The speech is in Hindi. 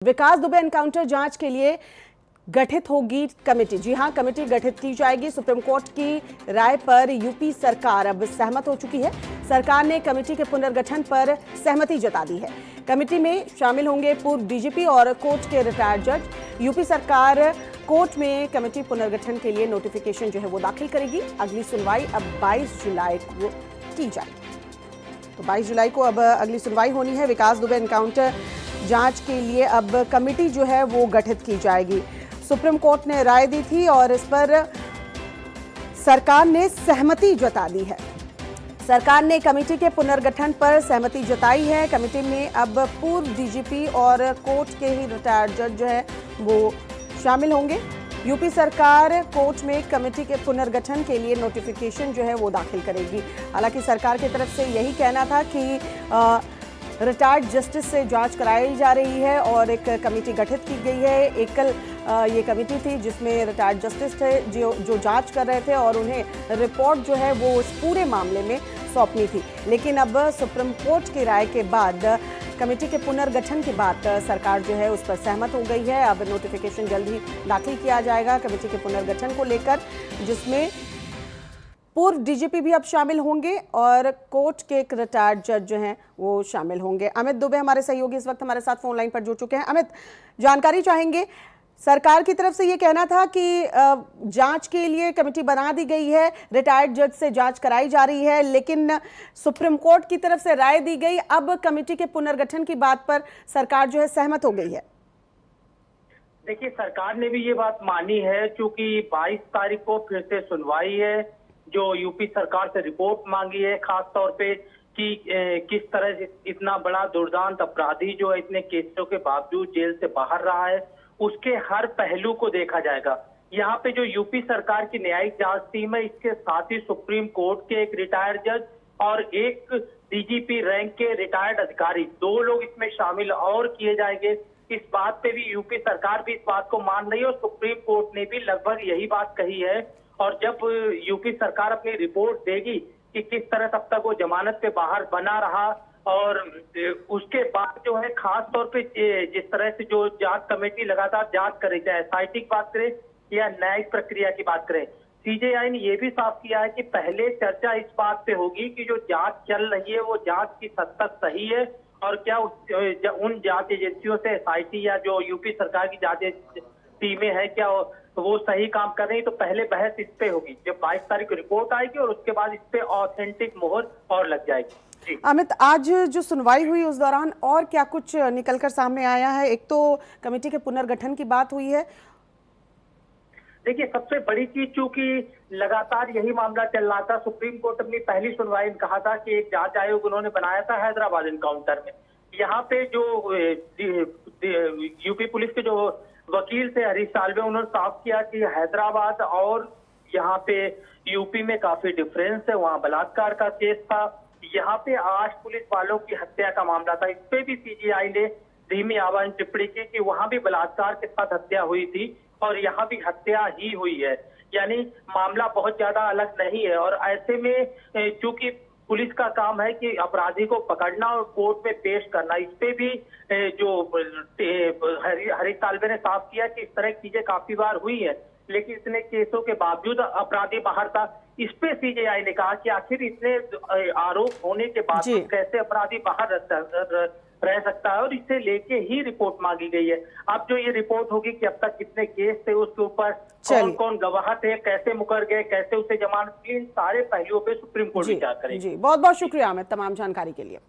विकास दुबे एनकाउंटर जांच के लिए गठित होगी कमेटी। जी हां, कमेटी गठित की जाएगी। सुप्रीम कोर्ट की राय पर यूपी सरकार अब सहमत हो चुकी है। सरकार ने कमेटी के पुनर्गठन पर सहमति जता दी है। कमेटी में शामिल होंगे पूर्व डीजीपी और कोर्ट के रिटायर्ड जज। यूपी सरकार कोर्ट में कमेटी पुनर्गठन के लिए नोटिफिकेशन जो है वो दाखिल करेगी। अगली सुनवाई अब 22 जुलाई को की जाएगी। तो 22 जुलाई को अब अगली सुनवाई होनी है। विकास दुबे एनकाउंटर जांच के लिए अब कमेटी जो है वो गठित की जाएगी। सुप्रीम कोर्ट ने राय दी थी और इस पर सरकार ने सहमति जता दी है। सरकार ने कमेटी के पुनर्गठन पर सहमति जताई है। कमेटी में अब पूर्व डीजीपी और कोर्ट के ही रिटायर्ड जज जो है वो शामिल होंगे। यूपी सरकार कोर्ट में कमेटी के पुनर्गठन के लिए नोटिफिकेशन जो है वो दाखिल करेगी। हालांकि सरकार की तरफ से यही कहना था कि रिटायर्ड जस्टिस से जांच कराई जा रही है और एक कमेटी गठित की गई है। एकल ये कमेटी थी जिसमें रिटायर्ड जस्टिस थे जो जांच कर रहे थे और उन्हें रिपोर्ट जो है वो उस पूरे मामले में सौंपनी थी। लेकिन अब सुप्रीम कोर्ट की राय के बाद कमेटी के पुनर्गठन के बाद सरकार जो है उस पर सहमत हो गई है। अब नोटिफिकेशन जल्द ही दाखिल किया जाएगा कमेटी के पुनर्गठन को लेकर, जिसमें पूर्व डीजीपी भी अब शामिल होंगे और कोर्ट के एक रिटायर्ड जज जो हैं वो शामिल होंगे। अमित दुबे हमारे सहयोगी इस वक्त हमारे साथ फोन लाइन पर जुड़ चुके हैं। अमित, जानकारी चाहेंगे। सरकार की तरफ से ये कहना था कि जांच के लिए कमेटी बना दी गई है, रिटायर्ड जज से जांच कराई जा रही है, लेकिन सुप्रीम कोर्ट की तरफ से राय दी गई। अब कमेटी के पुनर्गठन की बात पर सरकार जो है सहमत हो गई है। देखिए, सरकार ने भी ये बात मानी है क्योंकि 22 तारीख को फिर से सुनवाई है। जो यूपी सरकार से रिपोर्ट मांगी है खास तौर पे कि किस तरह से इतना बड़ा दुर्दांत अपराधी जो है इतने केसों के बावजूद जेल से बाहर रहा है, उसके हर पहलू को देखा जाएगा। यहाँ पे जो यूपी सरकार की न्यायिक जांच टीम है, इसके साथ ही सुप्रीम कोर्ट के एक रिटायर्ड जज और एक डीजीपी रैंक के रिटायर्ड अधिकारी, 2 लोग इसमें शामिल और किए जाएंगे। इस बात पे भी यूपी सरकार भी इस बात को मान रही है और सुप्रीम कोर्ट ने भी लगभग यही बात कही है। और जब यूपी सरकार अपनी रिपोर्ट देगी कि किस तरह तब तक वो जमानत पे बाहर बना रहा और उसके बाद जो है खास तौर पे जिस तरह से जो जांच कमेटी लगातार जांच करे, चाहे एसआईटी की बात करें या न्यायिक प्रक्रिया की बात करें, सीजेआई ने ये भी साफ किया है कि पहले चर्चा इस बात पे होगी कि जो जांच चल रही है वो जांच की हद तक सही है और क्या उन जांच एजेंसियों से एसआईटी या जो यूपी सरकार की जांच टीमें हैं क्या वो सही काम कर रही है। तो पहले बहस इस पे होगी जब 22 तारीख को रिपोर्ट आएगी और उसके बाद इस पे ऑथेंटिक मोहर और लग जाएगी। अमित, आज जो सुनवाई हुई उस दौरान और क्या कुछ निकलकर सामने आया है? एक तो कमेटी के पुनर्गठन की बात हुई है। देखिए, सबसे बड़ी चीज चूंकि लगातार यही मामला चल रहा था, सुप्रीम कोर्ट अपनी पहली सुनवाई में कहा था कि एक जांच आयोग उन्होंने बनाया था हैदराबाद एनकाउंटर में। यहाँ पे जो यूपी पुलिस के जो वकील थे हरीश साल्वे, उन्होंने साफ किया कि हैदराबाद और यहाँ पे यूपी में काफी डिफरेंस है। वहाँ बलात्कार का केस था, यहाँ पे 8 पुलिस वालों की हत्या का मामला था। इस पे भी सीजीआई ने धीमी आवाज में टिप्पणी की कि वहाँ भी बलात्कार के साथ हत्या हुई थी और यहाँ भी हत्या ही हुई है, यानी मामला बहुत ज्यादा अलग नहीं है। और ऐसे में चूंकि पुलिस का काम है कि अपराधी को पकड़ना और कोर्ट में पेश करना, इस पे भी जो हरीश साल्वे ने साफ किया कि इस तरह की चीजें काफी बार हुई है, लेकिन इतने केसों के बावजूद अपराधी बाहर था। इस पे सीजेआई ने कहा कि आखिर इतने आरोप होने के बाद कैसे अपराधी बाहर रह सकता है और इसे लेके ही रिपोर्ट मांगी गई है। अब जो ये रिपोर्ट होगी कि अब तक कितने केस थे, उसके ऊपर कौन कौन गवाह थे, कैसे मुकर गए, कैसे उसे जमानत दी, इन सारे पहलुओं पे सुप्रीम कोर्ट विचार करेगी। जी, बहुत बहुत शुक्रिया अमित तमाम जानकारी के लिए।